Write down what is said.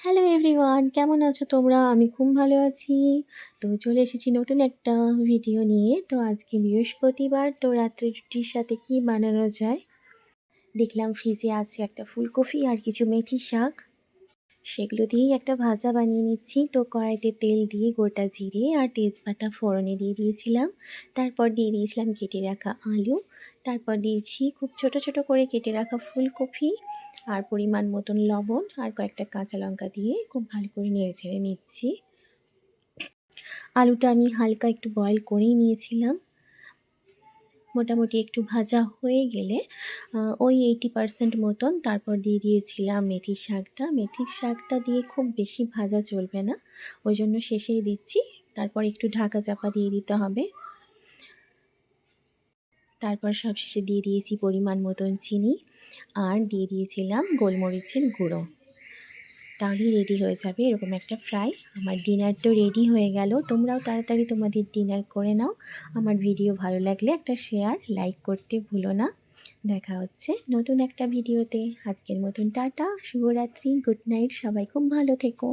Hello everyone, কেমন আছো তোমরা? আমি খুব ভালো আছি। তো চলে এসেছি নতুন একটা ভিডিও নিয়ে। তো আজকে বৃহস্পতিবার, তো রাত্রে রুটির সাথে কি বানানো যায়? দেখলাম ফ্রিজে আছে একটা ফুলকপি আর কিছু মেথি শাক। সেগুলো দিয়েই একটা ভাজা বানিয়ে নিচ্ছি। তো কড়াইতে তেল দিয়ে গোটা জিরে আর তেজপাতা ফোড়নে দিয়ে দিয়েছিলাম। তারপর দিয়ে দিয়েছিলাম কেটে রাখা আলু। তারপর দিয়েছি খুব ছোট ছোট করে কেটে রাখা ফুলকপি আর পরিমাণ মতন লবণ আর কয়েকটা কাঁচা লঙ্কা দিয়ে খুব ভালো করে নেড়েচেড়ে নিচ্ছি। আলুটা আমি হালকা একটু বয়েল করেই নিয়েছিলাম। মোটামুটি একটু ভাজা হয়ে গেলে ওই 80% মতন তারপর দিয়ে দিয়েছিলাম মেথির শাকটা। মেথির শাকটা দিয়ে খুব বেশি ভাজা চলবে না, ওই জন্য শেষেই দিচ্ছি। তারপর একটু ঢাকা চাপা দিয়ে দিতে হবে। তারপর সবশেষে দিয়ে দিয়েছি পরিমাণ মতন চিনি আর দিয়ে দিয়েছিলাম গোলমরিচের গুঁড়ো। তাহলেই রেডি হয়ে যাবে এরকম একটা ফ্রাই। আমার ডিনার তো রেডি হয়ে গেল। তোমরাও তাড়াতাড়ি তোমাদের ডিনার করে নাও। আমার ভিডিও ভালো লাগলে একটা শেয়ার লাইক করতে ভুলো না। দেখা হচ্ছে নতুন একটা ভিডিওতে। আজকের মতন টাটা, শুভরাত্রি, গুড নাইট, সবাই খুব ভালো থেকো।